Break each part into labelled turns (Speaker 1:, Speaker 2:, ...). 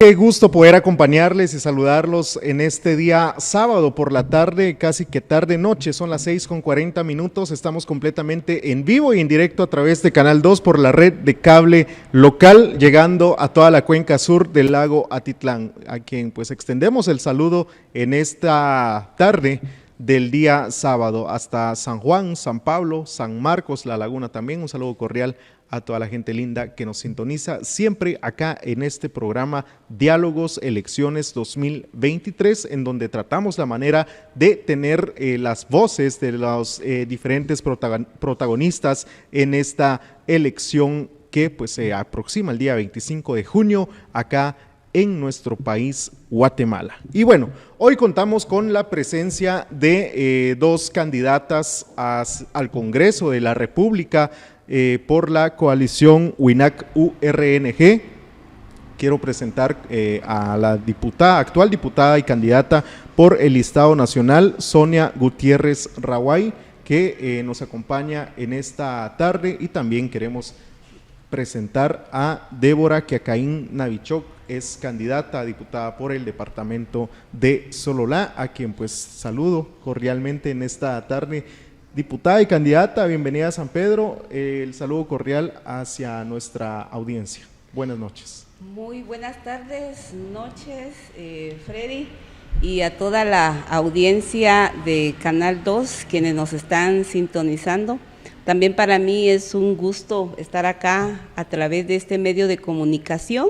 Speaker 1: Qué gusto poder acompañarles y saludarlos en este día sábado por la tarde, casi que tarde noche, son las 6:40. Estamos completamente en vivo y en directo a través de Canal 2 por la red de cable local, llegando a toda la cuenca sur del lago Atitlán, a quien pues extendemos el saludo en esta tarde del día sábado hasta San Juan, San Pablo, San Marcos, La Laguna también. Un saludo cordial a toda la gente linda que nos sintoniza siempre acá en este programa Diálogos Elecciones 2023, en donde tratamos la manera de tener las voces de los diferentes protagonistas en esta elección que pues se aproxima el día 25 de junio acá en nuestro país, Guatemala. Y bueno, hoy contamos con la presencia de dos candidatas al Congreso de la República por la coalición WINAC-URNG. Quiero presentar a la actual diputada y candidata por el Listado Nacional, Sonia Gutiérrez Raway, que nos acompaña en esta tarde, y también queremos presentar a Débora Quiacaín Navichok, es candidata a diputada por el departamento de Sololá, a quien pues saludo cordialmente en esta tarde. Diputada y candidata, bienvenida a San Pedro, el saludo cordial hacia nuestra audiencia. Buenas noches.
Speaker 2: Muy buenas tardes, noches, Freddy, y a toda la audiencia de Canal 2, quienes nos están sintonizando. También para mí es un gusto estar acá a través de este medio de comunicación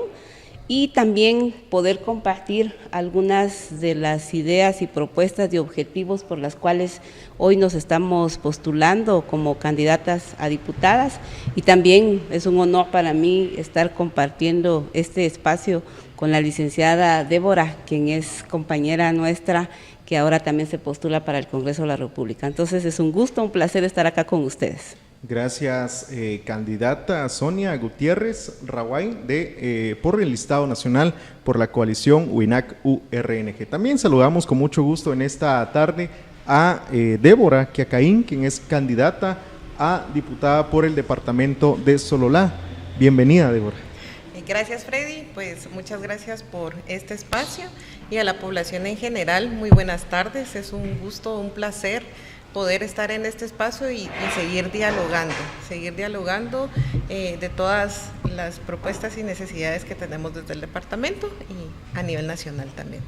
Speaker 2: y también poder compartir algunas de las ideas y propuestas y objetivos por las cuales hoy nos estamos postulando como candidatas a diputadas, y también es un honor para mí estar compartiendo este espacio con la licenciada Débora, quien es compañera nuestra, que ahora también se postula para el Congreso de la República. Entonces es un gusto, un placer estar acá con ustedes.
Speaker 1: Gracias, candidata Sonia Gutiérrez Raway por el Listado Nacional por la coalición WINAC-URNG. También saludamos con mucho gusto en esta tarde a Débora Quiacaín, quien es candidata a diputada por el departamento de Sololá. Bienvenida, Débora.
Speaker 3: Gracias, Freddy, pues muchas gracias por este espacio, y a la población en general, muy buenas tardes. Es un gusto, un placer poder estar en este espacio y seguir dialogando de todas las propuestas y necesidades que tenemos desde el departamento y a nivel nacional también.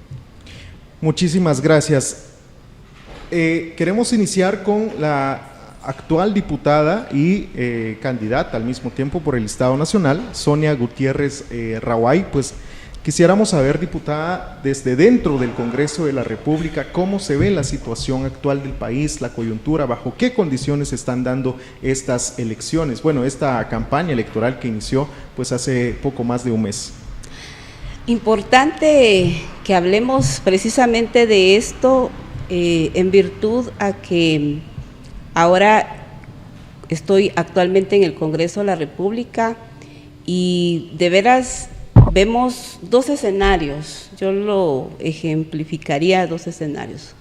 Speaker 1: Muchísimas gracias. Queremos iniciar con la actual diputada y candidata al mismo tiempo por el Estado Nacional, Sonia Gutiérrez Raway. Pues quisiéramos saber, diputada, desde dentro del Congreso de la República, cómo se ve la situación actual del país, la coyuntura, bajo qué condiciones se están dando estas elecciones, bueno, esta campaña electoral que inició pues hace poco más de un mes.
Speaker 2: Importante que hablemos precisamente de esto en virtud a que ahora estoy actualmente en el Congreso de la República y de veras vemos dos escenarios. Yo lo ejemplificaría dos escenarios.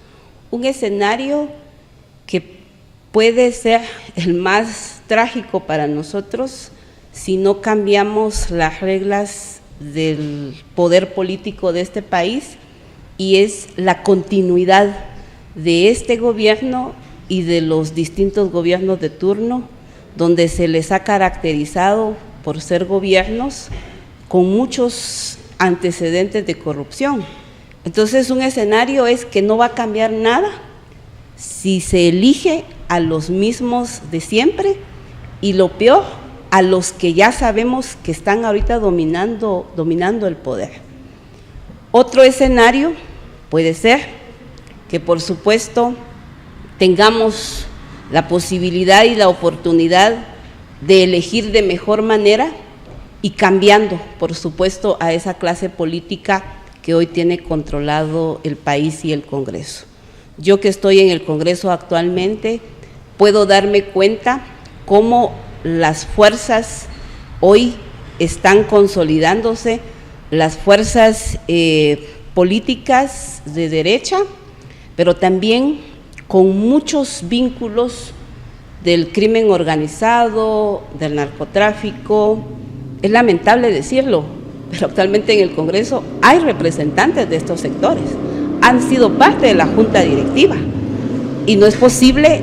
Speaker 2: Un escenario que puede ser el más trágico para nosotros si no cambiamos las reglas del poder político de este país, y es la continuidad de este gobierno y de los distintos gobiernos de turno, donde se les ha caracterizado por ser gobiernos con muchos antecedentes de corrupción. Entonces, un escenario es que no va a cambiar nada si se elige a los mismos de siempre, y lo peor, a los que ya sabemos que están ahorita dominando el poder. Otro escenario puede ser que, por supuesto, tengamos la posibilidad y la oportunidad de elegir de mejor manera y cambiando, por supuesto, a esa clase política que hoy tiene controlado el país y el Congreso. Yo, que estoy en el Congreso actualmente, puedo darme cuenta cómo las fuerzas hoy están consolidándose, las fuerzas políticas de derecha, pero también con muchos vínculos del crimen organizado, del narcotráfico. Es lamentable decirlo, pero actualmente en el Congreso hay representantes de estos sectores, han sido parte de la Junta Directiva, y no es posible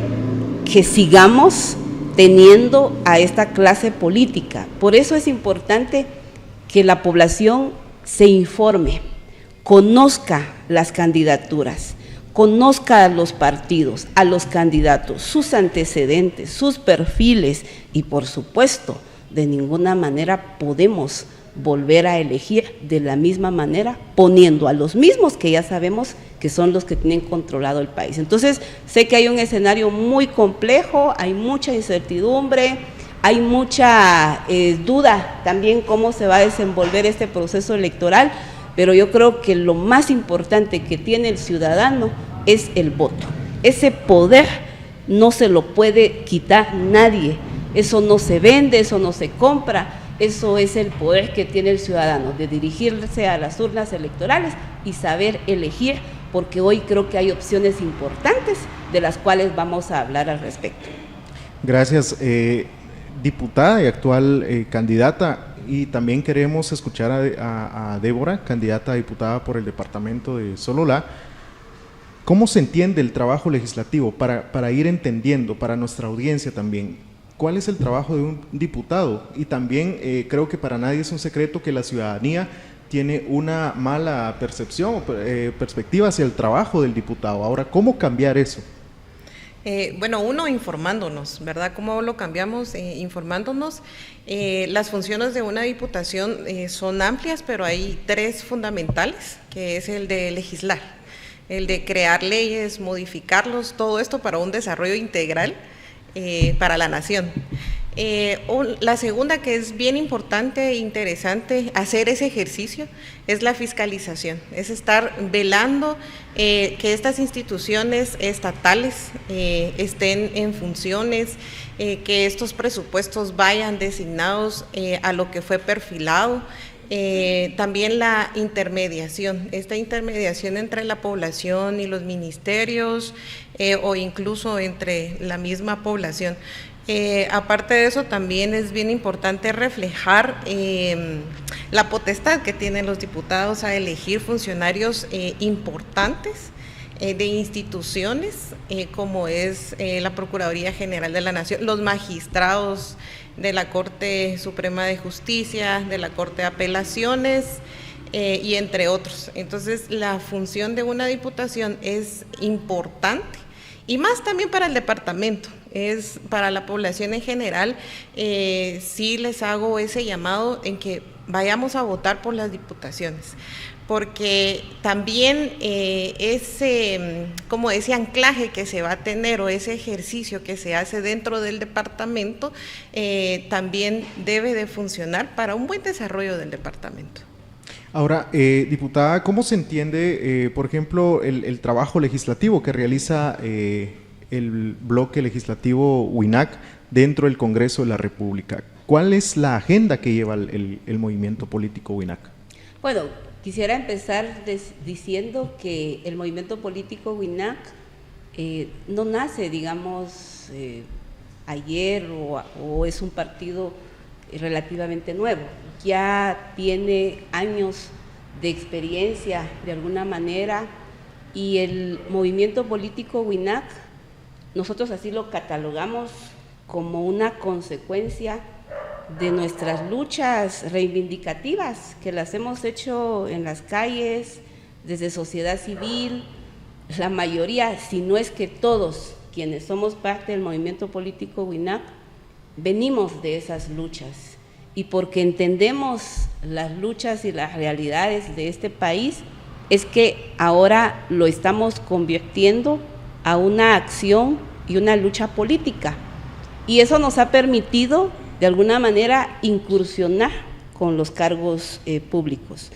Speaker 2: que sigamos teniendo a esta clase política. Por eso es importante que la población se informe, conozca las candidaturas, conozca a los partidos, a los candidatos, sus antecedentes, sus perfiles, y por supuesto, de ninguna manera podemos volver a elegir de la misma manera, poniendo a los mismos que ya sabemos que son los que tienen controlado el país. Entonces, sé que hay un escenario muy complejo, hay mucha incertidumbre, hay mucha duda también cómo se va a desenvolver este proceso electoral, pero yo creo que lo más importante que tiene el ciudadano es el voto. Ese poder no se lo puede quitar nadie, eso no se vende, eso no se compra. Eso es el poder que tiene el ciudadano, de dirigirse a las urnas electorales y saber elegir, porque hoy creo que hay opciones importantes de las cuales vamos a hablar al respecto.
Speaker 1: Gracias, diputada y actual candidata, y también queremos escuchar a Débora, candidata a diputada por el departamento de Sololá. ¿Cómo se entiende el trabajo legislativo para ir entendiendo, para nuestra audiencia también? ¿Cuál es el trabajo de un diputado? Y también creo que para nadie es un secreto que la ciudadanía tiene una mala percepción o perspectiva hacia el trabajo del diputado. Ahora, ¿cómo cambiar eso?
Speaker 3: Bueno, uno, informándonos, ¿verdad? ¿Cómo lo cambiamos? Informándonos. Las funciones de una diputación son amplias, pero hay tres fundamentales, que es el de legislar, el de crear leyes, modificarlos, todo esto para un desarrollo integral para la nación. La segunda, que es bien importante e interesante hacer ese ejercicio, es la fiscalización, es estar velando que estas instituciones estatales estén en funciones, que estos presupuestos vayan designados a lo que fue perfilado. También la intermediación, esta intermediación entre la población y los ministerios o incluso entre la misma población. Aparte de eso, también es bien importante reflejar la potestad que tienen los diputados a elegir funcionarios importantes de instituciones como es la Procuraduría General de la Nación, los magistrados de la Corte Suprema de Justicia, de la Corte de Apelaciones y entre otros. Entonces, la función de una diputación es importante y más también para el departamento, es para la población en general. Sí les hago ese llamado en que vayamos a votar por las diputaciones, porque también ese anclaje que se va a tener o ese ejercicio que se hace dentro del departamento también debe de funcionar para un buen desarrollo del departamento.
Speaker 1: Ahora, diputada, ¿cómo se entiende, por ejemplo, el trabajo legislativo que realiza el bloque legislativo WINAC dentro del Congreso de la República? ¿Cuál es la agenda que lleva el movimiento político WINAC?
Speaker 2: Bueno, quisiera empezar diciendo que el movimiento político WINAC no nace, digamos, ayer o es un partido relativamente nuevo. Ya tiene años de experiencia de alguna manera, y el movimiento político WINAC, nosotros así lo catalogamos como una consecuencia de nuestras luchas reivindicativas, que las hemos hecho en las calles, desde sociedad civil. La mayoría, si no es que todos quienes somos parte del movimiento político WINAC, venimos de esas luchas, y porque entendemos las luchas y las realidades de este país, es que ahora lo estamos convirtiendo a una acción y una lucha política, y eso nos ha permitido de alguna manera incursionar con los cargos públicos.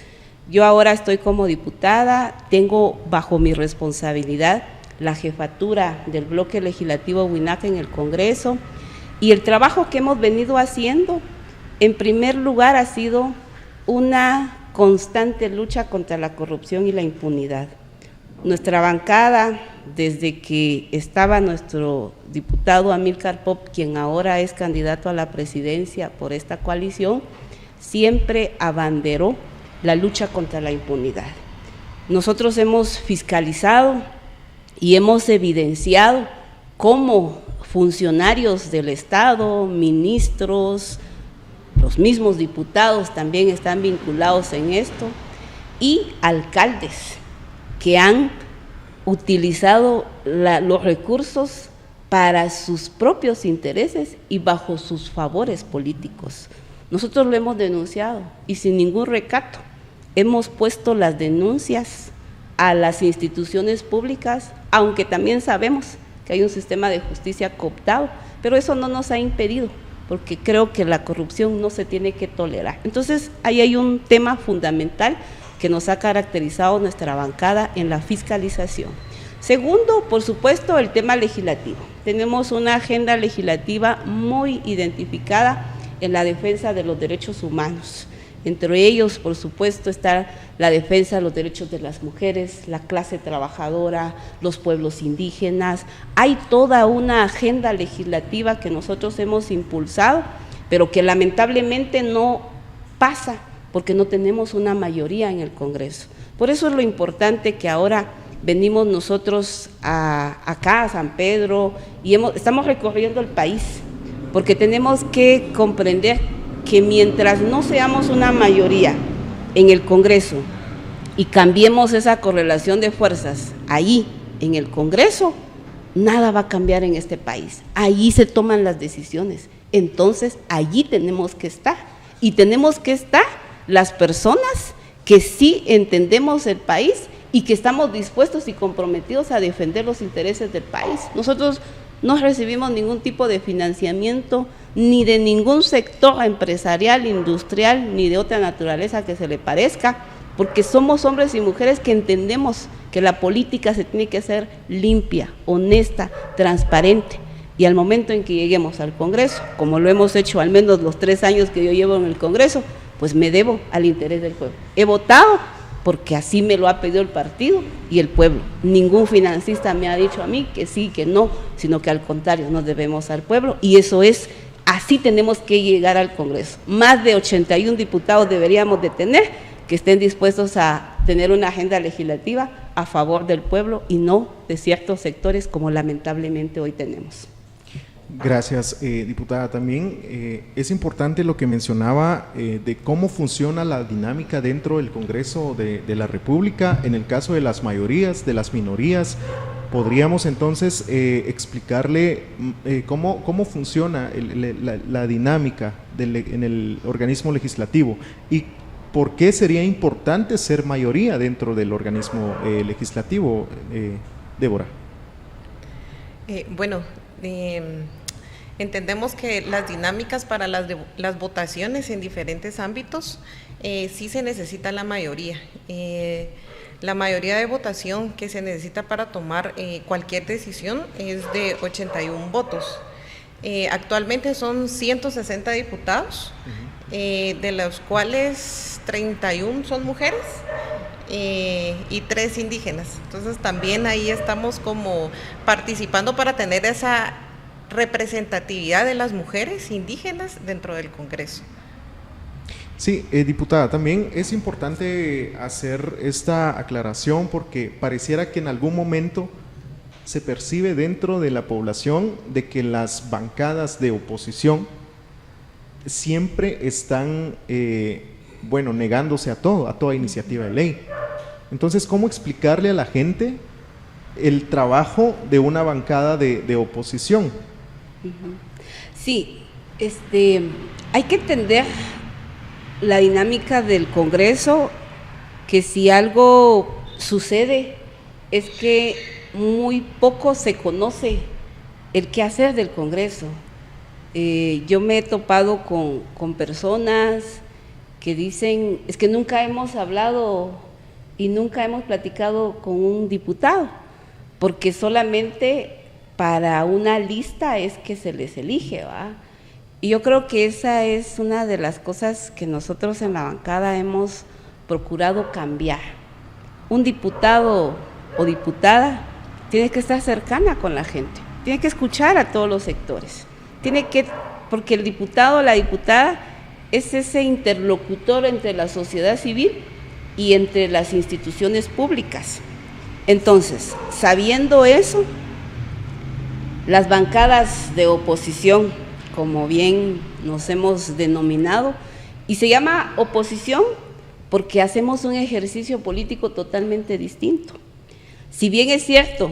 Speaker 2: Yo ahora estoy como diputada, tengo bajo mi responsabilidad la jefatura del bloque legislativo WINAC en el Congreso, y el trabajo que hemos venido haciendo, en primer lugar, ha sido una constante lucha contra la corrupción y la impunidad. Nuestra bancada, desde que estaba nuestro diputado Amílcar Pop, quien ahora es candidato a la presidencia por esta coalición, siempre abanderó la lucha contra la impunidad. Nosotros hemos fiscalizado y hemos evidenciado cómo funcionarios del Estado, ministros, los mismos diputados también están vinculados en esto, y alcaldes que han utilizado los recursos para sus propios intereses y bajo sus favores políticos. Nosotros lo hemos denunciado y sin ningún recato hemos puesto las denuncias a las instituciones públicas, aunque también sabemos que hay un sistema de justicia cooptado, pero eso no nos ha impedido, porque creo que la corrupción no se tiene que tolerar. Entonces, ahí hay un tema fundamental que nos ha caracterizado nuestra bancada en la fiscalización. Segundo, por supuesto, el tema legislativo. Tenemos una agenda legislativa muy identificada en la defensa de los derechos humanos. Entre ellos, por supuesto, está la defensa de los derechos de las mujeres, la clase trabajadora, los pueblos indígenas. Hay toda una agenda legislativa que nosotros hemos impulsado, pero que lamentablemente no pasa porque no tenemos una mayoría en el Congreso. Por eso es lo importante que ahora venimos nosotros acá a San Pedro y estamos recorriendo el país, porque tenemos que comprender que mientras no seamos una mayoría en el Congreso y cambiemos esa correlación de fuerzas ahí en el Congreso, nada va a cambiar en este país. Allí se toman las decisiones, entonces allí tenemos que estar, y tenemos que estar las personas que sí entendemos el país y que estamos dispuestos y comprometidos a defender los intereses del país. Nosotros no recibimos ningún tipo de financiamiento ni de ningún sector empresarial, industrial, ni de otra naturaleza que se le parezca, porque somos hombres y mujeres que entendemos que la política se tiene que hacer limpia, honesta, transparente, y al momento en que lleguemos al Congreso, como lo hemos hecho al menos los 3 años que yo llevo en el Congreso, pues me debo al interés del pueblo. He votado porque así me lo ha pedido el partido y el pueblo. Ningún financista me ha dicho a mí que sí, que no, sino que al contrario, nos debemos al pueblo, y eso es, así tenemos que llegar al Congreso. Más de 81 diputados deberíamos de tener, que estén dispuestos a tener una agenda legislativa a favor del pueblo y no de ciertos sectores como lamentablemente hoy tenemos.
Speaker 1: Gracias, diputada. También es importante lo que mencionaba de cómo funciona la dinámica dentro del Congreso de la República. En el caso de las mayorías, de las minorías, podríamos entonces explicarle cómo funciona la dinámica en el organismo legislativo y por qué sería importante ser mayoría dentro del organismo legislativo, Débora.
Speaker 3: Entendemos que las dinámicas para las votaciones en diferentes ámbitos sí se necesita la mayoría. La mayoría de votación que se necesita para tomar cualquier decisión es de 81 votos. Actualmente son 160 diputados, de los cuales 31 son mujeres y 3 indígenas. Entonces también ahí estamos como participando para tener esa representatividad de las mujeres indígenas dentro del Congreso.
Speaker 1: Sí, diputada, también es importante hacer esta aclaración porque pareciera que en algún momento se percibe dentro de la población de que las bancadas de oposición siempre están, negándose a toda iniciativa de ley. Entonces, ¿cómo explicarle a la gente el trabajo de una bancada de oposición?
Speaker 2: Sí, hay que entender la dinámica del Congreso, que si algo sucede es que muy poco se conoce el quehacer del Congreso. Yo me he topado con personas que dicen, es que nunca hemos hablado y nunca hemos platicado con un diputado, porque solamente para una lista es que se les elige, ¿va? Y yo creo que esa es una de las cosas que nosotros en la bancada hemos procurado cambiar. Un diputado o diputada tiene que estar cercana con la gente, tiene que escuchar a todos los sectores, porque el diputado o la diputada es ese interlocutor entre la sociedad civil y entre las instituciones públicas. Entonces, sabiendo eso, las bancadas de oposición, como bien nos hemos denominado, y se llama oposición porque hacemos un ejercicio político totalmente distinto. Si bien es cierto,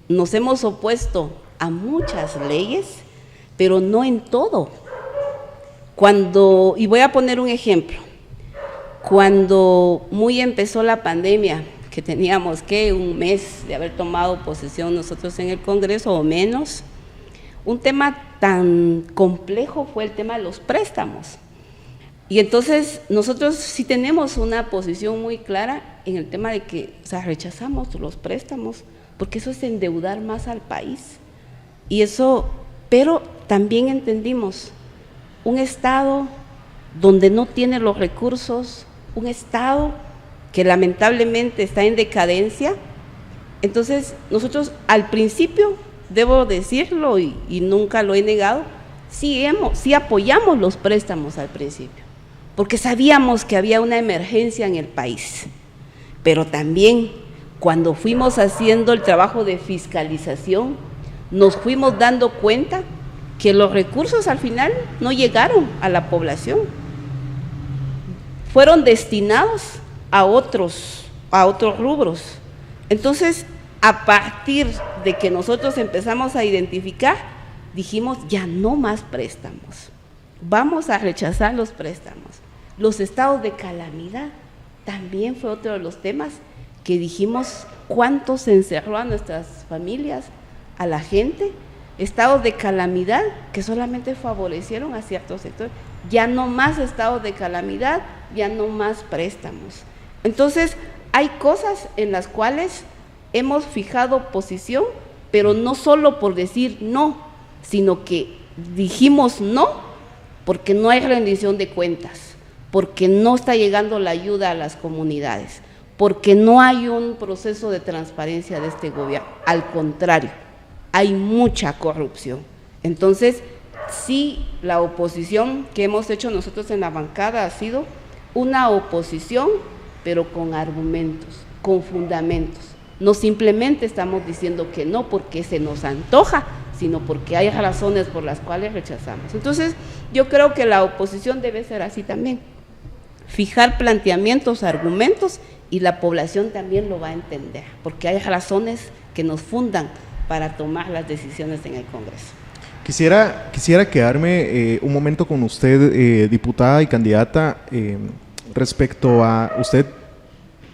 Speaker 2: nos hemos opuesto a muchas leyes, pero no en todo. Y voy a poner un ejemplo, cuando muy empezó la pandemia, que teníamos un mes de haber tomado posesión nosotros en el Congreso o menos, un tema tan complejo fue el tema de los préstamos. Y entonces nosotros sí tenemos una posición muy clara en el tema de que, rechazamos los préstamos, porque eso es endeudar más al país. Pero también entendimos, un Estado donde no tiene los recursos, un Estado que lamentablemente está en decadencia. Entonces nosotros al principio, debo decirlo y nunca lo he negado, sí apoyamos los préstamos al principio, porque sabíamos que había una emergencia en el país, pero también cuando fuimos haciendo el trabajo de fiscalización, nos fuimos dando cuenta que los recursos al final no llegaron a la población, fueron destinados a otros rubros. Entonces, a partir de que nosotros empezamos a identificar, dijimos, ya no más préstamos, vamos a rechazar los préstamos. Los estados de calamidad también fue otro de los temas que dijimos, ¿cuánto se encerró a nuestras familias, a la gente? Estados de calamidad que solamente favorecieron a ciertos sectores. Ya no más estados de calamidad, ya no más préstamos. Entonces, hay cosas en las cuales hemos fijado posición, pero no solo por decir no, sino que dijimos no porque no hay rendición de cuentas, porque no está llegando la ayuda a las comunidades, porque no hay un proceso de transparencia de este gobierno. Al contrario, hay mucha corrupción. Entonces, sí, la oposición que hemos hecho nosotros en la bancada ha sido una oposición, pero con argumentos, con fundamentos. No simplemente estamos diciendo que no porque se nos antoja, sino porque hay razones por las cuales rechazamos. Entonces, yo creo que la oposición debe ser así también, fijar planteamientos, argumentos, y la población también lo va a entender, porque hay razones que nos fundan para tomar las decisiones en el Congreso.
Speaker 1: Quisiera quedarme un momento con usted, diputada y candidata, respecto a usted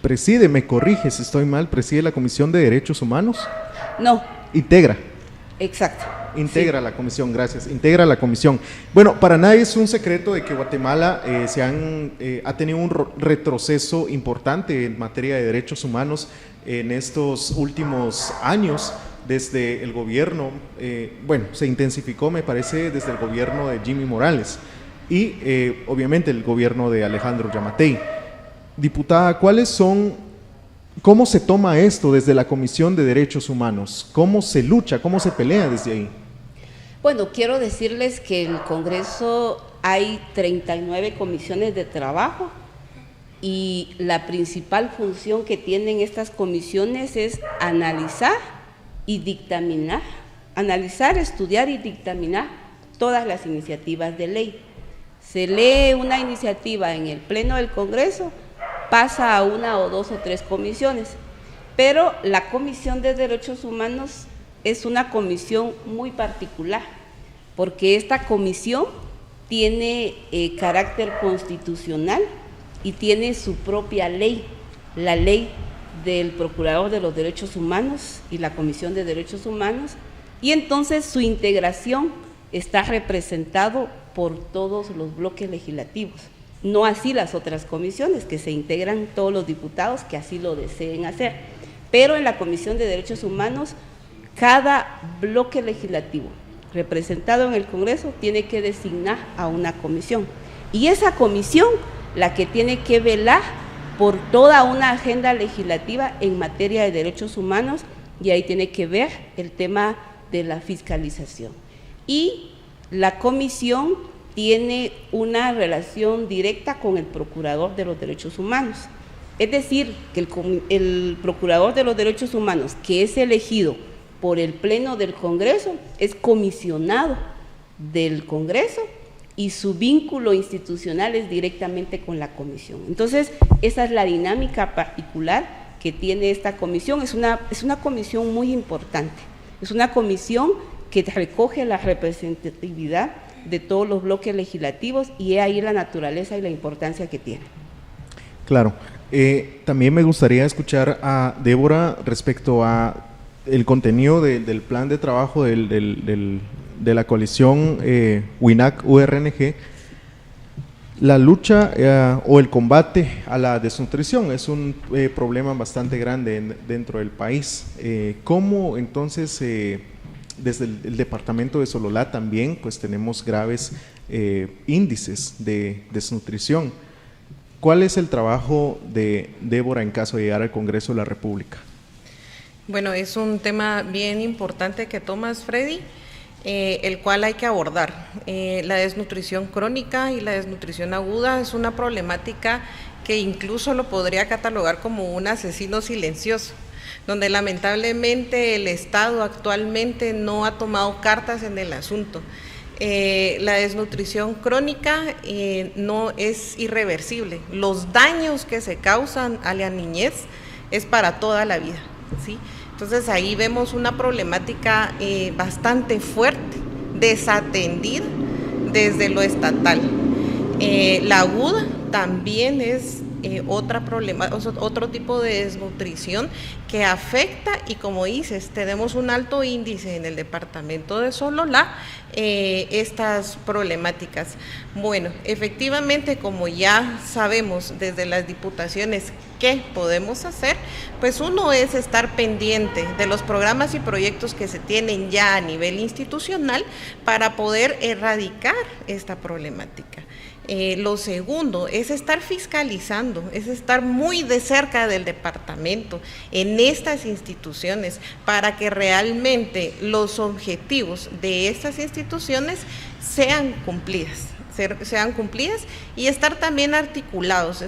Speaker 1: preside, me corrige si estoy mal, preside la Comisión de Derechos Humanos.
Speaker 2: No.
Speaker 1: Integra.
Speaker 2: Exacto.
Speaker 1: Integra la comisión, gracias, integra la comisión. Bueno, para nadie es un secreto de que Guatemala ha tenido un retroceso importante en materia de derechos humanos en estos últimos años, desde el gobierno, se intensificó, me parece, desde el gobierno de Jimmy Morales y obviamente el gobierno de Alejandro Yamatei. Diputada, ¿cómo se toma esto desde la Comisión de Derechos Humanos? ¿Cómo se lucha, cómo se pelea desde ahí?
Speaker 2: Bueno, quiero decirles que en el Congreso hay 39 comisiones de trabajo y la principal función que tienen estas comisiones es analizar y dictaminar, estudiar y dictaminar todas las iniciativas de ley. Se lee una iniciativa en el Pleno del Congreso, pasa a una o dos o tres comisiones, pero la Comisión de Derechos Humanos es una comisión muy particular, porque esta comisión tiene carácter constitucional y tiene su propia ley, la ley del Procurador de los Derechos Humanos y la Comisión de Derechos Humanos, y entonces su integración está representado por todos los bloques legislativos. No así las otras comisiones, que se integran todos los diputados que así lo deseen hacer. Pero en la Comisión de Derechos Humanos, cada bloque legislativo representado en el Congreso tiene que designar a una comisión. Y esa comisión, la que tiene que velar por toda una agenda legislativa en materia de derechos humanos, y ahí tiene que ver el tema de la fiscalización. Y la comisión tiene una relación directa con el Procurador de los Derechos Humanos. Es decir, que el Procurador de los Derechos Humanos, que es elegido por el Pleno del Congreso, es comisionado del Congreso y su vínculo institucional es directamente con la comisión. Entonces, esa es la dinámica particular que tiene esta comisión. Es una comisión muy importante, es una comisión que recoge la representatividad de todos los bloques legislativos y es ahí la naturaleza y la importancia que tiene.
Speaker 1: Claro. También me gustaría escuchar a Débora respecto a el contenido del plan de trabajo de la coalición WINAC-URNG. La lucha o el combate a la desnutrición es un problema bastante grande dentro del país. ¿Cómo entonces, desde el departamento de Sololá también, pues tenemos graves índices de desnutrición? ¿Cuál es el trabajo de Débora en caso de llegar al Congreso de la República?
Speaker 3: Bueno, es un tema bien importante que tomas, Freddy, el cual hay que abordar. La desnutrición crónica y la desnutrición aguda es una problemática que incluso lo podría catalogar como un asesino silencioso, donde lamentablemente el Estado actualmente no ha tomado cartas en el asunto. La desnutrición crónica no es irreversible. Los daños que se causan a la niñez es para toda la vida, ¿sí? Entonces ahí vemos una problemática bastante fuerte, desatendida desde lo estatal. La aguda también es otro tipo de desnutrición que afecta, y como dices, tenemos un alto índice en el departamento de Sololá, estas problemáticas. Bueno, efectivamente, como ya sabemos desde las diputaciones qué podemos hacer, pues uno es estar pendiente de los programas y proyectos que se tienen ya a nivel institucional para poder erradicar esta problemática. Lo segundo es estar fiscalizando, es estar muy de cerca del departamento en estas instituciones para que realmente los objetivos de estas instituciones sean cumplidas y estar también articulados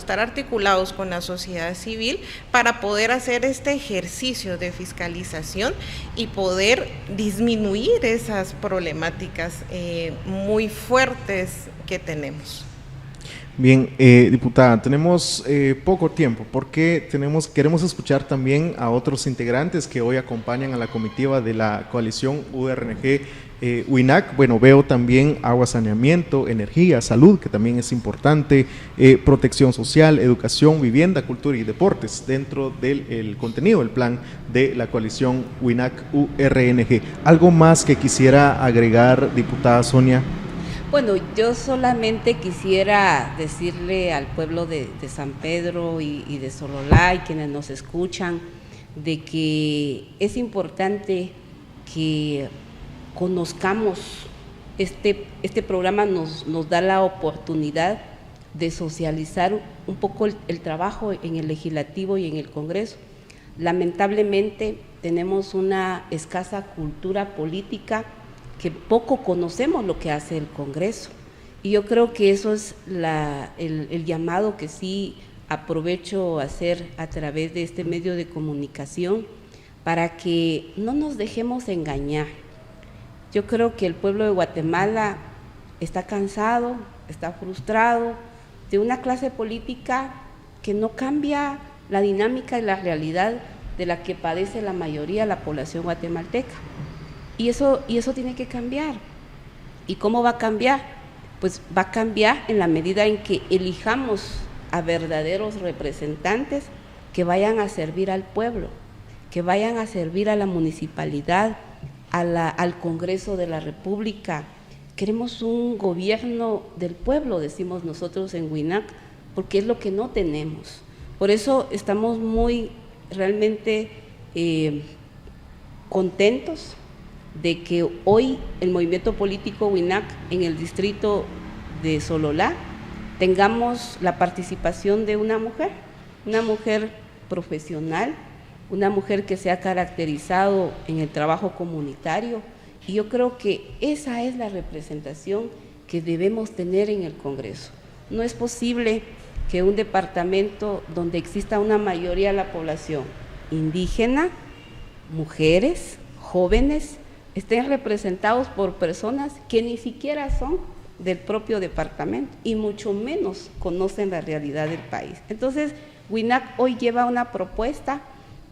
Speaker 3: con la sociedad civil para poder hacer este ejercicio de fiscalización y poder disminuir esas problemáticas muy fuertes que tenemos.
Speaker 1: Bien, diputada, tenemos poco tiempo porque queremos escuchar también a otros integrantes que hoy acompañan a la comitiva de la coalición URNG WINAC. Bueno, veo también agua, saneamiento, energía, salud, que también es importante, protección social, educación, vivienda, cultura y deportes dentro del contenido del plan de la coalición WINAC URNG. ¿Algo más que quisiera agregar, diputada Sonia?
Speaker 2: Bueno, yo solamente quisiera decirle al pueblo de San Pedro y de Sololá y quienes nos escuchan de que es importante que conozcamos este programa nos da la oportunidad de socializar un poco el trabajo en el legislativo y en el Congreso. Lamentablemente tenemos una escasa cultura política, que poco conocemos lo que hace el Congreso, y yo creo que eso es el llamado que sí aprovecho a hacer a través de este medio de comunicación, para que no nos dejemos engañar. Yo creo que el pueblo de Guatemala está cansado, está frustrado de una clase política que no cambia la dinámica y la realidad de la que padece la mayoría de la población guatemalteca. Y eso tiene que cambiar. ¿Y cómo va a cambiar? Pues va a cambiar en la medida en que elijamos a verdaderos representantes que vayan a servir al pueblo, que vayan a servir a la municipalidad, al Congreso de la República. Queremos un gobierno del pueblo, decimos nosotros en WINAC, porque es lo que no tenemos. Por eso estamos muy realmente contentos de que hoy el movimiento político WINAC en el distrito de Sololá tengamos la participación de una mujer profesional, una mujer que se ha caracterizado en el trabajo comunitario, y yo creo que esa es la representación que debemos tener en el Congreso. No es posible que un departamento donde exista una mayoría de la población indígena, mujeres, jóvenes, estén representados por personas que ni siquiera son del propio departamento y mucho menos conocen la realidad del país. Entonces, WINAC hoy lleva una propuesta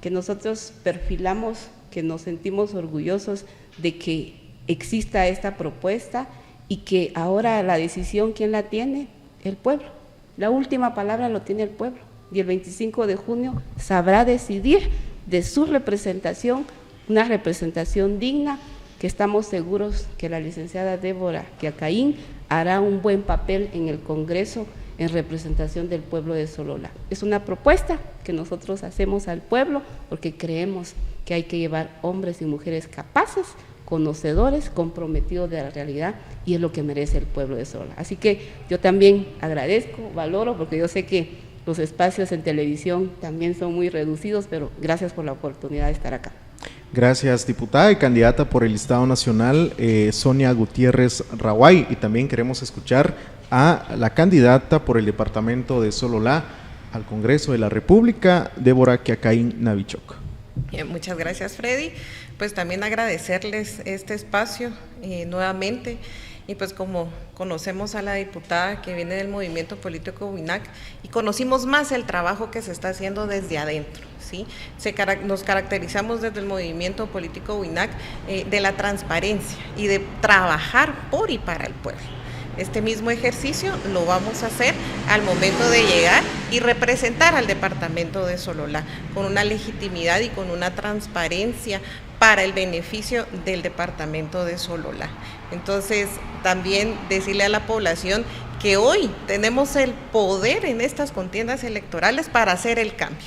Speaker 2: que nosotros perfilamos, que nos sentimos orgullosos de que exista esta propuesta y que ahora la decisión, ¿quién la tiene? El pueblo. La última palabra lo tiene el pueblo y el 25 de junio sabrá decidir de su representación, una representación digna, que estamos seguros que la licenciada Débora Quiacaín hará un buen papel en el Congreso en representación del pueblo de Sololá. Es una propuesta que nosotros hacemos al pueblo porque creemos que hay que llevar hombres y mujeres capaces, conocedores, comprometidos de la realidad, y es lo que merece el pueblo de Sololá. Así que yo también agradezco, valoro, porque yo sé que los espacios en televisión también son muy reducidos, pero gracias por la oportunidad de estar acá.
Speaker 1: Gracias, diputada y candidata por el Estado Nacional, Sonia Gutiérrez Raway, y también queremos escuchar a la candidata por el departamento de Sololá al Congreso de la República, Débora Quiacaín Navichok.
Speaker 3: Muchas gracias, Freddy. Pues también agradecerles este espacio nuevamente, y pues como conocemos a la diputada que viene del movimiento político WINAC y conocimos más el trabajo que se está haciendo desde adentro, ¿sí? Nos caracterizamos desde el movimiento político WINAC de la transparencia y de trabajar por y para el pueblo. Este mismo ejercicio lo vamos a hacer al momento de llegar y representar al departamento de Sololá con una legitimidad y con una transparencia para el beneficio del departamento de Sololá. Entonces, también decirle a la población que hoy tenemos el poder en estas contiendas electorales para hacer el cambio,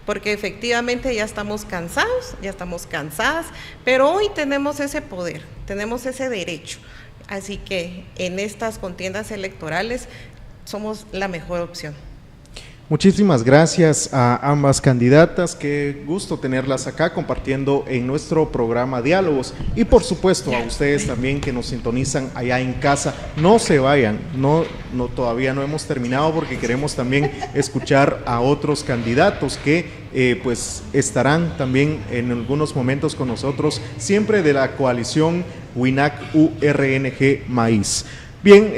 Speaker 3: porque efectivamente ya estamos cansados, ya estamos cansadas, pero hoy tenemos ese poder, tenemos ese derecho. Así que en estas contiendas electorales somos la mejor opción.
Speaker 1: Muchísimas gracias a ambas candidatas, qué gusto tenerlas acá compartiendo en nuestro programa Diálogos, y por supuesto a ustedes también que nos sintonizan allá en casa. No se vayan, todavía no hemos terminado porque queremos también escuchar a otros candidatos que pues estarán también en algunos momentos con nosotros, siempre de la coalición WINAC URNG Maíz. Bien,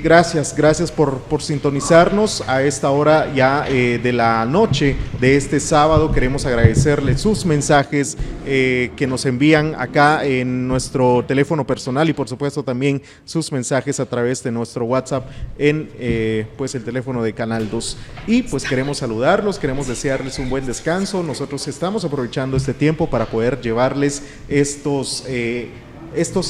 Speaker 1: gracias por sintonizarnos a esta hora ya de la noche de este sábado. Queremos agradecerles sus mensajes que nos envían acá en nuestro teléfono personal, y por supuesto también sus mensajes a través de nuestro WhatsApp en pues el teléfono de Canal 2. Y pues queremos saludarlos, queremos desearles un buen descanso. Nosotros estamos aprovechando este tiempo para poder llevarles estos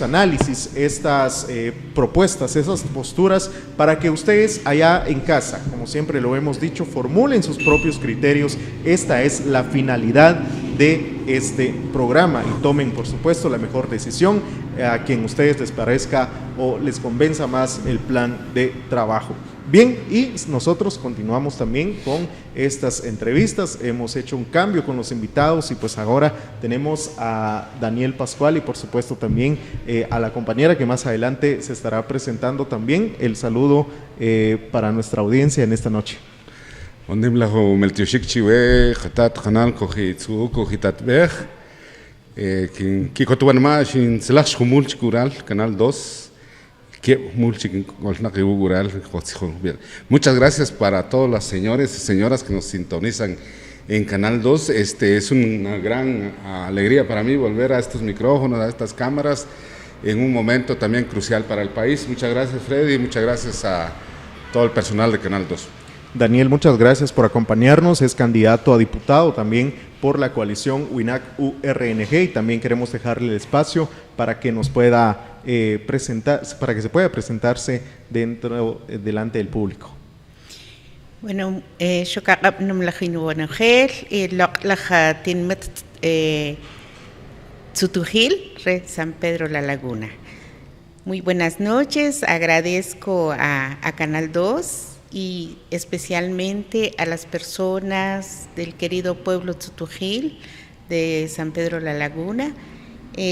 Speaker 1: análisis, estas propuestas, esas posturas, para que ustedes allá en casa, como siempre lo hemos dicho, formulen sus propios criterios. Esta es la finalidad de este programa, y tomen por supuesto la mejor decisión a quien ustedes les parezca o les convenza más el plan de trabajo. Bien, y nosotros continuamos también con estas entrevistas. Hemos hecho un cambio con los invitados y pues ahora tenemos a Daniel Pascual y por supuesto también a la compañera que más adelante se estará presentando también. El saludo para nuestra audiencia en esta noche.
Speaker 4: Canal 2. Muchas gracias para todos los señores y señoras que nos sintonizan en Canal 2. Es una gran alegría para mí volver a estos micrófonos, a estas cámaras, en un momento también crucial para el país. Muchas gracias, Freddy, muchas gracias a todo el personal de Canal 2.
Speaker 1: Daniel, muchas gracias por acompañarnos. Es candidato a diputado también por la coalición WINAC URNG, y también queremos dejarle el espacio para que nos pueda presentar, para que se pueda presentarse delante del público.
Speaker 5: Bueno, yo San Pedro La Laguna. Muy buenas noches, agradezco a Canal 2 y especialmente a las personas del querido pueblo Tzutujil de San Pedro La Laguna.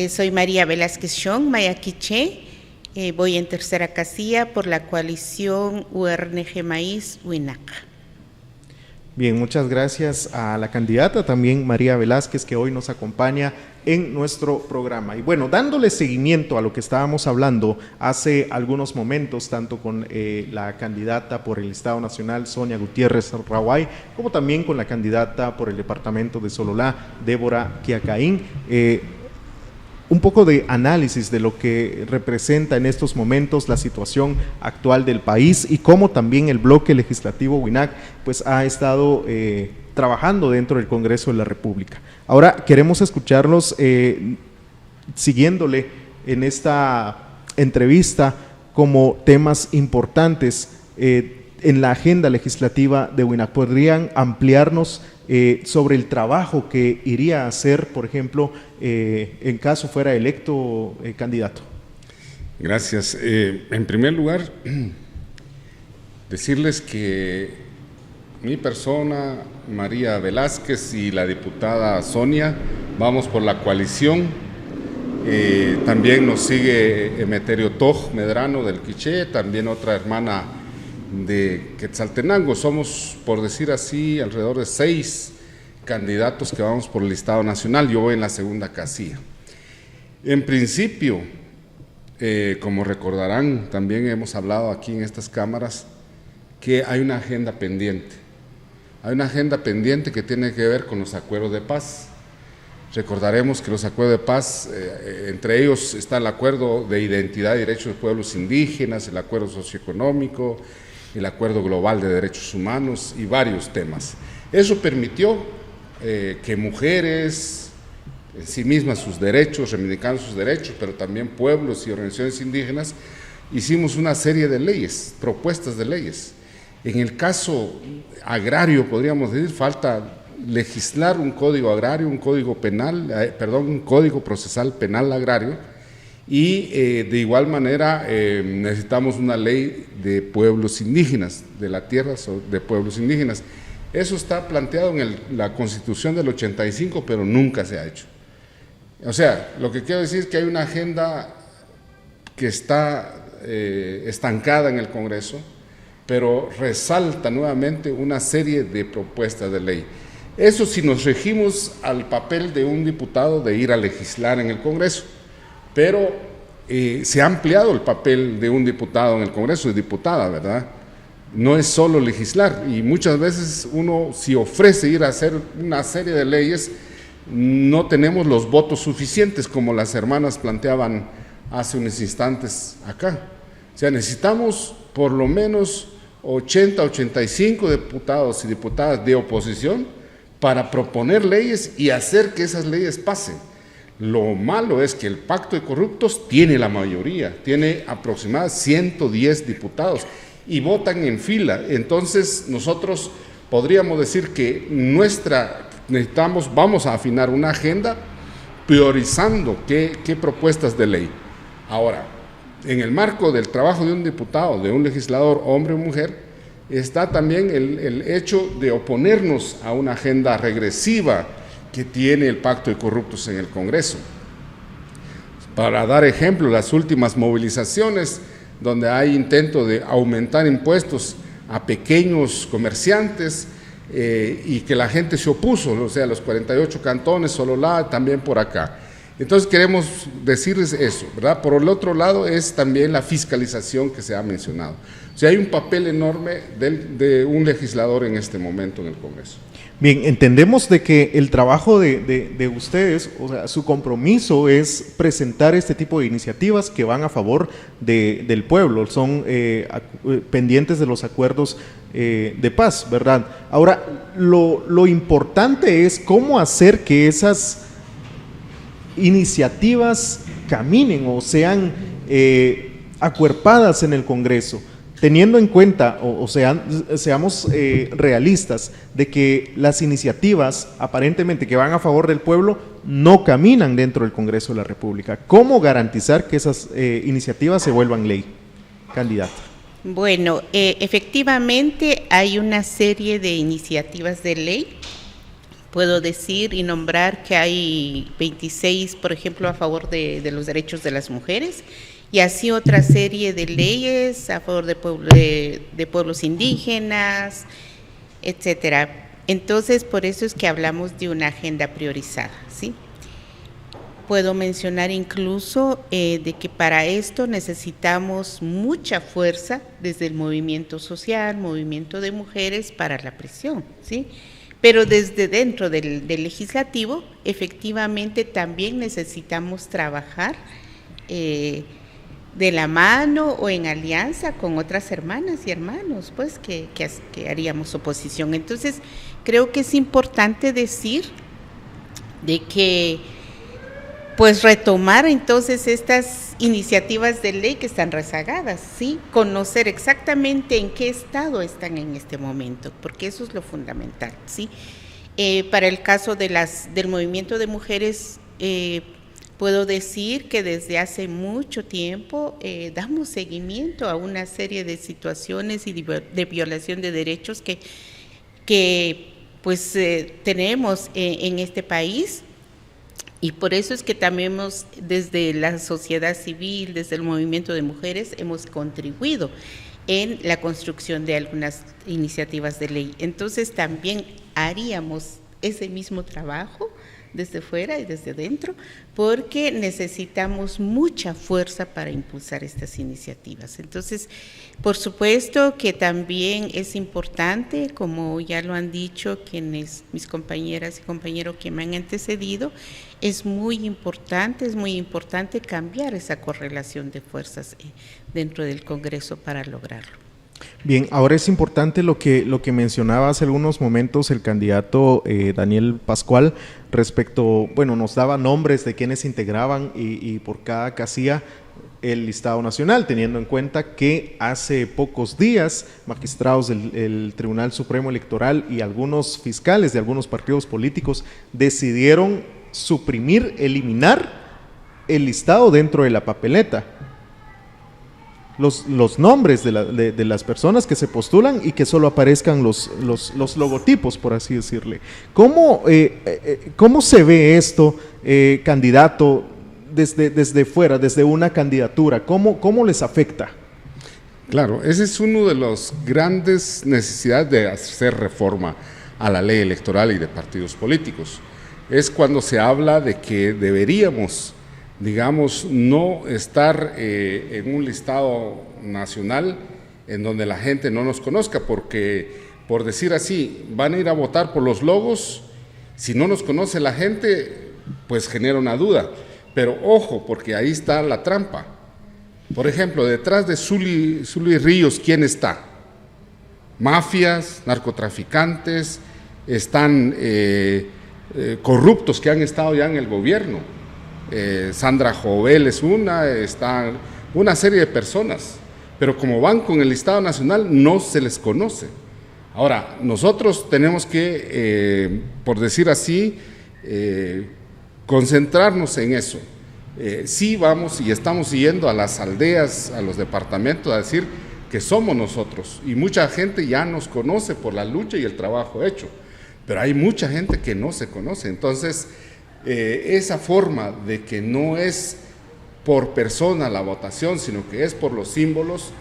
Speaker 5: Soy María Velázquez Chong, Mayaquiche, Voy en tercera casilla por la coalición URNG Maíz WINAC.
Speaker 1: Bien, muchas gracias a la candidata, también María Velázquez, que hoy nos acompaña en nuestro programa. Y bueno, dándole seguimiento a lo que estábamos hablando hace algunos momentos, tanto con la candidata por el Estado Nacional, Sonia Gutiérrez Raway, como también con la candidata por el departamento de Sololá, Débora Quiacaín, un poco de análisis de lo que representa en estos momentos la situación actual del país y cómo también el bloque legislativo WINAC pues ha estado trabajando dentro del Congreso de la República. Ahora queremos escucharlos siguiéndole en esta entrevista como temas importantes en la agenda legislativa de WINAC. ¿Podrían ampliarnos sobre el trabajo que iría a hacer, por ejemplo, en caso fuera electo candidato?
Speaker 4: Gracias. En primer lugar, decirles que mi persona, María Velázquez, y la diputada Sonia, vamos por la coalición. También nos sigue Emeterio Toj Medrano del Quiché, también otra hermana de Quetzaltenango. Somos, por decir así, alrededor de 6 candidatos que vamos por el listado nacional. Yo voy en la segunda casilla. En principio, como recordarán, también hemos hablado aquí en estas cámaras que hay una agenda pendiente. Hay una agenda pendiente que tiene que ver con los acuerdos de paz. Recordaremos que los acuerdos de paz, entre ellos está el acuerdo de identidad y derechos de pueblos indígenas, el acuerdo socioeconómico, el acuerdo global de derechos humanos y varios temas. Eso permitió que mujeres, en sí mismas sus derechos, reivindicando sus derechos, pero también pueblos y organizaciones indígenas, hicimos una serie de leyes, propuestas de leyes. En el caso agrario, podríamos decir, falta legislar un código agrario, un código penal, un código procesal penal agrario, y de igual manera necesitamos una ley de pueblos indígenas, de la tierra de pueblos indígenas. Eso está planteado en la Constitución del 85, pero nunca se ha hecho. O sea, lo que quiero decir es que hay una agenda que está estancada en el Congreso, pero resalta nuevamente una serie de propuestas de ley. Eso si nos regimos al papel de un diputado de ir a legislar en el Congreso, pero se ha ampliado el papel de un diputado en el Congreso, de diputada, ¿verdad? No es solo legislar, y muchas veces uno, si ofrece ir a hacer una serie de leyes, no tenemos los votos suficientes, como las hermanas planteaban hace unos instantes acá. O sea, necesitamos por lo menos 80, 85 diputados y diputadas de oposición para proponer leyes y hacer que esas leyes pasen. Lo malo es que el Pacto de Corruptos tiene la mayoría, tiene aproximadamente 110 diputados y votan en fila. Entonces nosotros podríamos decir que vamos a afinar una agenda priorizando qué propuestas de ley. Ahora, en el marco del trabajo de un diputado, de un legislador, hombre o mujer, está también el hecho de oponernos a una agenda regresiva que tiene el Pacto de Corruptos en el Congreso. Para dar ejemplo, las últimas movilizaciones donde hay intento de aumentar impuestos a pequeños comerciantes y que la gente se opuso, o sea, los 48 cantones, Sololá, también por acá. Entonces queremos decirles eso, ¿verdad? Por el otro lado es también la fiscalización que se ha mencionado. O sea, hay un papel enorme de un legislador en este momento en el Congreso.
Speaker 1: Bien, entendemos de que el trabajo de ustedes, o sea, su compromiso es presentar este tipo de iniciativas que van a favor del pueblo, son pendientes de los acuerdos de paz, ¿verdad? Ahora, lo importante es cómo hacer que esas iniciativas caminen o sean acuerpadas en el Congreso, teniendo en cuenta, seamos realistas, de que las iniciativas aparentemente que van a favor del pueblo no caminan dentro del Congreso de la República. ¿Cómo garantizar que esas iniciativas se vuelvan ley, candidata?
Speaker 5: Bueno, efectivamente hay una serie de iniciativas de ley. Puedo decir y nombrar que hay 26, por ejemplo, a favor de los derechos de las mujeres, y así otra serie de leyes a favor de pueblos indígenas, etcétera. Entonces, por eso es que hablamos de una agenda priorizada, ¿sí? Puedo mencionar incluso de que para esto necesitamos mucha fuerza desde el movimiento social, movimiento de mujeres para la presión, ¿sí? Pero desde dentro del legislativo, efectivamente también necesitamos trabajar de la mano o en alianza con otras hermanas y hermanos, pues que haríamos oposición. Entonces, creo que es importante decir de que pues retomar entonces estas iniciativas de ley que están rezagadas, ¿sí? Conocer exactamente en qué estado están en este momento, porque eso es lo fundamental, ¿sí? Para el caso del movimiento de mujeres, puedo decir que desde hace mucho tiempo damos seguimiento a una serie de situaciones y de violación de derechos que pues tenemos en este país. Y por eso es que también desde la sociedad civil, desde el movimiento de mujeres, hemos contribuido en la construcción de algunas iniciativas de ley. Entonces también haríamos ese mismo trabajo desde fuera y desde dentro, porque necesitamos mucha fuerza para impulsar estas iniciativas. Entonces, por supuesto que también es importante, como ya lo han dicho mis compañeras y compañeros que me han antecedido, es muy importante cambiar esa correlación de fuerzas dentro del Congreso para lograrlo.
Speaker 1: Bien, ahora es importante lo que mencionaba hace algunos momentos el candidato Daniel Pascual respecto, bueno, nos daba nombres de quienes integraban y por cada casilla el listado nacional, teniendo en cuenta que hace pocos días magistrados del Tribunal Supremo Electoral y algunos fiscales de algunos partidos políticos decidieron eliminar el listado dentro de la papeleta. Los nombres de las personas que se postulan y que solo aparezcan los logotipos, por así decirle. ¿Cómo se ve esto, candidato, desde fuera, desde una candidatura? ¿Cómo les afecta?
Speaker 4: Claro, ese es uno de los grandes necesidades de hacer reforma a la ley electoral y de partidos políticos. Es cuando se habla de que deberíamos, digamos, no estar en un listado nacional en donde la gente no nos conozca, porque, por decir así, van a ir a votar por los logos, si no nos conoce la gente, pues genera una duda. Pero ojo, porque ahí está la trampa. Por ejemplo, detrás de Zuli Ríos, ¿quién está? Mafias, narcotraficantes, están corruptos que han estado ya en el gobierno. Sandra Jovel es están una serie de personas, pero como van con el listado nacional no se les conoce. Ahora, nosotros tenemos que, por decir así, concentrarnos en eso. Sí vamos y estamos yendo a las aldeas, a los departamentos a decir que somos nosotros, y mucha gente ya nos conoce por la lucha y el trabajo hecho, pero hay mucha gente que no se conoce. Entonces, esa forma de que no es por persona la votación, sino que es por los símbolos,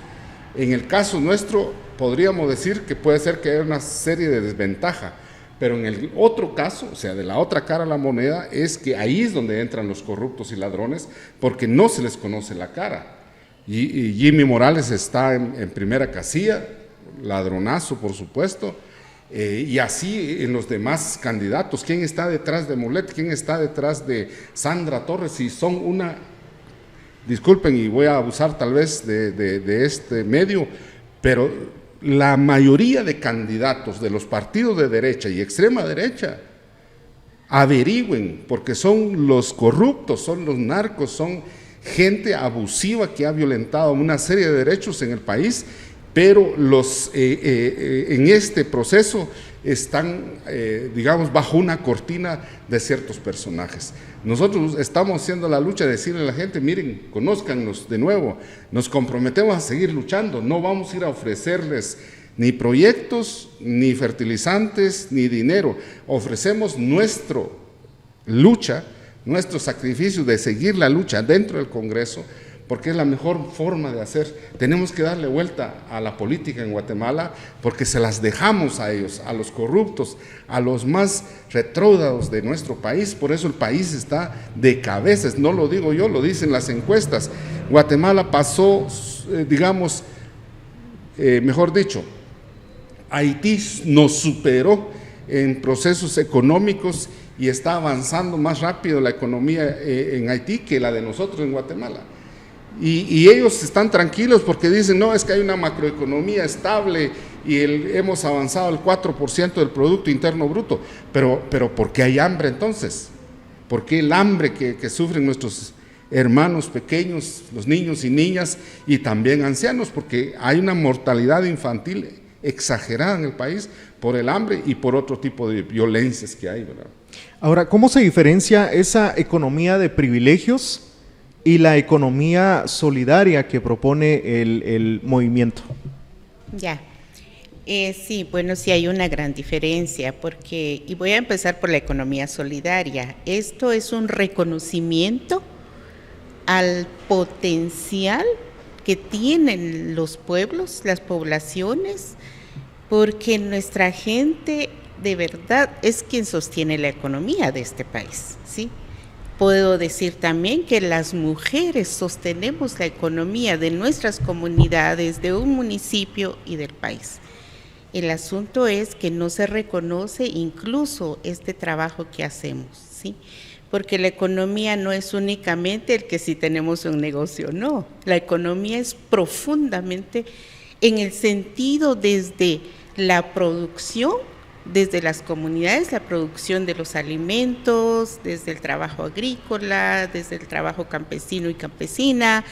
Speaker 4: en el caso nuestro podríamos decir que puede ser que haya una serie de desventaja, pero en el otro caso, o sea, de la otra cara de la moneda, es que ahí es donde entran los corruptos y ladrones, porque no se les conoce la cara. Y Jimmy Morales está en primera casilla, ladronazo por supuesto, y así en los demás candidatos. ¿Quién está detrás de Mulet? ¿Quién está detrás de Sandra Torres? Si son disculpen y voy a abusar tal vez de este medio, pero la mayoría de candidatos de los partidos de derecha y extrema derecha averigüen, porque son los corruptos, son los narcos, son gente abusiva que ha violentado una serie de derechos en el país, pero en este proceso están, digamos, bajo una cortina de ciertos personajes. Nosotros estamos haciendo la lucha de decirle a la gente, miren, conózcannos de nuevo, nos comprometemos a seguir luchando, no vamos a ir a ofrecerles ni proyectos, ni fertilizantes, ni dinero, ofrecemos nuestra lucha, nuestro sacrificio de seguir la lucha dentro del Congreso, porque es la mejor forma de hacer. Tenemos que darle vuelta a la política en Guatemala, porque se las dejamos a ellos, a los corruptos, a los más retrógrados de nuestro país. Por eso el país está de cabezas, no lo digo yo, lo dicen las encuestas. Guatemala pasó, mejor dicho, Haití nos superó en procesos económicos y está avanzando más rápido la economía en Haití que la de nosotros en Guatemala. Y ellos están tranquilos porque dicen, no, es que hay una macroeconomía estable y hemos avanzado el 4% del Producto Interno Bruto. Pero ¿por qué hay hambre entonces? ¿Por qué el hambre que sufren nuestros hermanos pequeños, los niños y niñas y también ancianos? Porque hay una mortalidad infantil exagerada en el país por el hambre y por otro tipo de violencias que hay, ¿verdad?
Speaker 1: Ahora, ¿cómo se diferencia esa economía de privilegios y la economía solidaria que propone el movimiento?
Speaker 5: Ya, sí, bueno, sí hay una gran diferencia, y voy a empezar por la economía solidaria. Esto es un reconocimiento al potencial que tienen los pueblos, las poblaciones, porque nuestra gente de verdad es quien sostiene la economía de este país, ¿sí? Puedo decir también que las mujeres sostenemos la economía de nuestras comunidades, de un municipio y del país. El asunto es que no se reconoce incluso este trabajo que hacemos, ¿sí? Porque la economía no es únicamente el que si tenemos un negocio, no. La economía es profundamente en el sentido desde la producción, desde las comunidades, la producción de los alimentos, desde el trabajo agrícola, desde el trabajo campesino y campesina,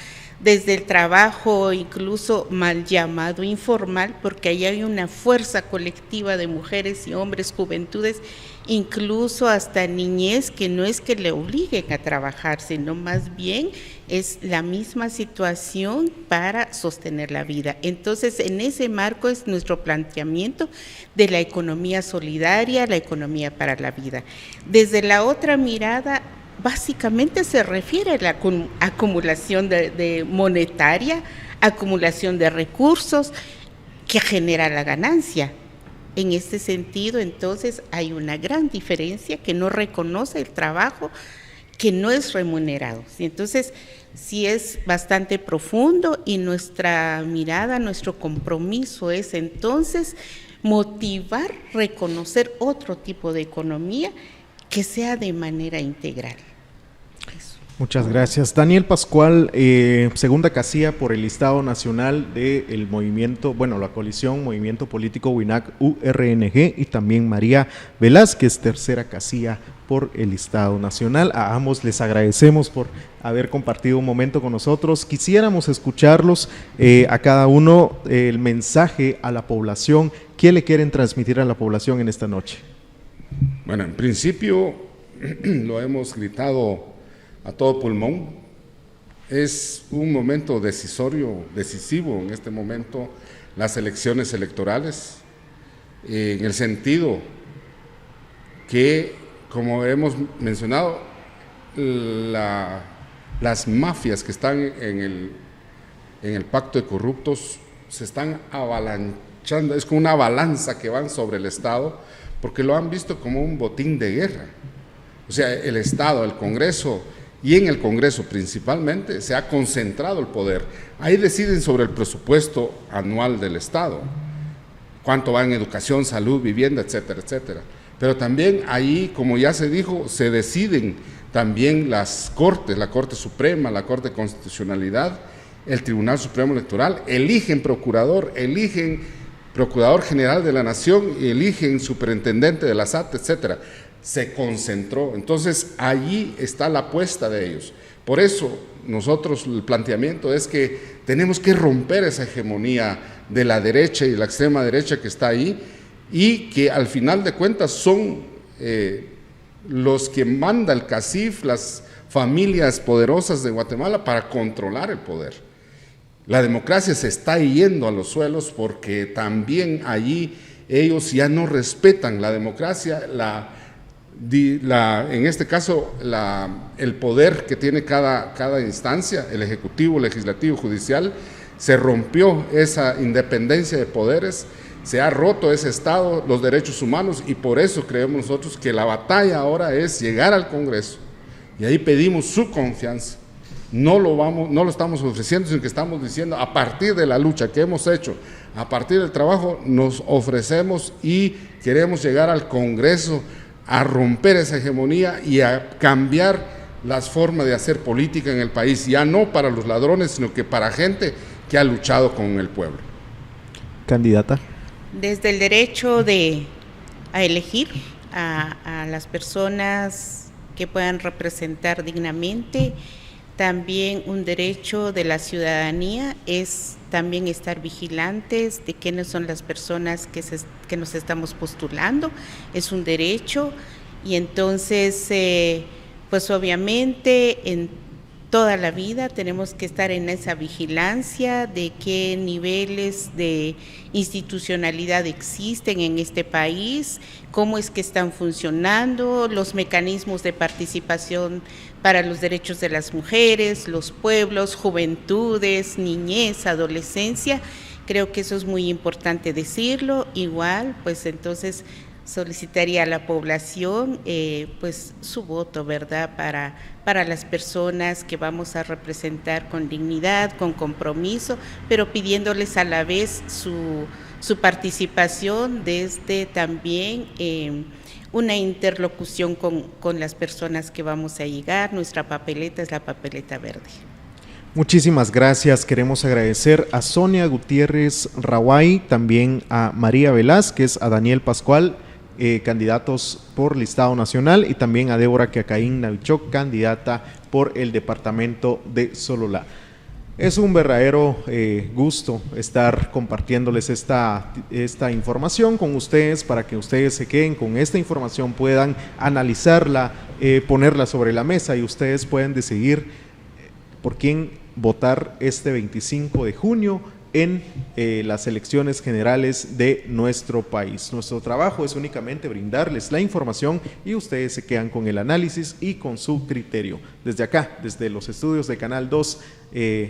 Speaker 5: desde el trabajo incluso mal llamado informal, porque ahí hay una fuerza colectiva de mujeres y hombres, juventudes, incluso hasta niñez, que no es que le obliguen a trabajar, sino más bien es la misma situación para sostener la vida. Entonces, en ese marco es nuestro planteamiento de la economía solidaria, la economía para la vida. Desde la otra mirada, básicamente se refiere a la acumulación de monetaria, acumulación de recursos que genera la ganancia. En este sentido, entonces, hay una gran diferencia que no reconoce el trabajo que no es remunerado. Entonces, sí es bastante profundo y nuestra mirada, nuestro compromiso es entonces motivar, reconocer otro tipo de economía que sea de manera integral. Eso.
Speaker 1: Muchas gracias. Daniel Pascual, segunda casilla por el listado nacional del movimiento, la coalición Movimiento Político WINAC-URNG, y también María Velázquez, tercera casilla por el listado nacional. A ambos les agradecemos por haber compartido un momento con nosotros. Quisiéramos escucharlos a cada uno el mensaje a la población. ¿Qué le quieren transmitir a la población en esta noche?
Speaker 4: Bueno, en principio lo hemos gritado a todo pulmón. Es un momento decisivo en este momento, las elecciones electorales, en el sentido que, como hemos mencionado, las mafias que están en el pacto de corruptos se están avalanchando, es como una balanza que van sobre el Estado, porque lo han visto como un botín de guerra. O sea, el Estado, el Congreso, y en el Congreso principalmente se ha concentrado el poder. Ahí deciden sobre el presupuesto anual del Estado, cuánto va en educación, salud, vivienda, etcétera, etcétera. Pero también ahí, como ya se dijo, se deciden también las cortes, la Corte Suprema, la Corte de Constitucionalidad, el Tribunal Supremo Electoral, eligen procurador, eligen procurador general de la Nación, y eligen superintendente de la SAT, etcétera. Se concentró, entonces allí está la apuesta de ellos. Por eso nosotros el planteamiento es que tenemos que romper esa hegemonía de la derecha y la extrema derecha que está ahí, y que al final de cuentas son los que manda el CACIF, las familias poderosas de Guatemala, para controlar el poder. La democracia se está yendo a los suelos porque también allí ellos ya no respetan la democracia, en este caso, el poder que tiene cada instancia, el ejecutivo, legislativo, judicial, se rompió esa independencia de poderes, se ha roto ese Estado, los derechos humanos, y por eso creemos nosotros que la batalla ahora es llegar al Congreso, y ahí pedimos su confianza. No lo estamos ofreciendo, sino que estamos diciendo, a partir de la lucha que hemos hecho, a partir del trabajo, nos ofrecemos y queremos llegar al Congreso a romper esa hegemonía y a cambiar las formas de hacer política en el país, ya no para los ladrones, sino que para gente que ha luchado con el pueblo.
Speaker 1: Candidata.
Speaker 5: Desde el derecho a elegir a las personas que puedan representar dignamente, también un derecho de la ciudadanía es también estar vigilantes de quiénes son las personas que nos estamos postulando, es un derecho, y entonces pues obviamente en toda la vida tenemos que estar en esa vigilancia de qué niveles de institucionalidad existen en este país, cómo es que están funcionando los mecanismos de participación para los derechos de las mujeres, los pueblos, juventudes, niñez, adolescencia. Creo que eso es muy importante decirlo. Igual, pues entonces solicitaría a la población pues su voto, ¿verdad?, para las personas que vamos a representar con dignidad, con compromiso, pero pidiéndoles a la vez su participación desde también una interlocución con las personas que vamos a llegar. Nuestra papeleta es la papeleta verde.
Speaker 1: Muchísimas gracias. Queremos agradecer a Sonia Gutiérrez Raway, también a María Velázquez, a Daniel Pascual, candidatos por listado nacional, y también a Débora Queacaín Navichok, candidata por el departamento de Sololá. Es un verdadero gusto estar compartiéndoles esta información con ustedes, para que ustedes se queden con esta información, puedan analizarla, ponerla sobre la mesa, y ustedes pueden decidir por quién votar este 25 de junio en las elecciones generales de nuestro país. Nuestro trabajo es únicamente brindarles la información y ustedes se quedan con el análisis y con su criterio. Desde acá, desde los estudios de Canal 2,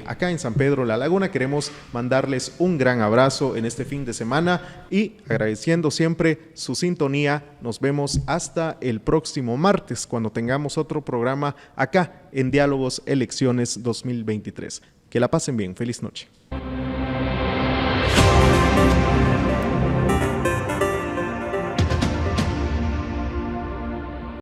Speaker 1: acá en San Pedro La Laguna, queremos mandarles un gran abrazo en este fin de semana y agradeciendo siempre su sintonía. Nos vemos hasta el próximo martes, cuando tengamos otro programa acá en Diálogos Elecciones 2023. Que la pasen bien. Feliz noche.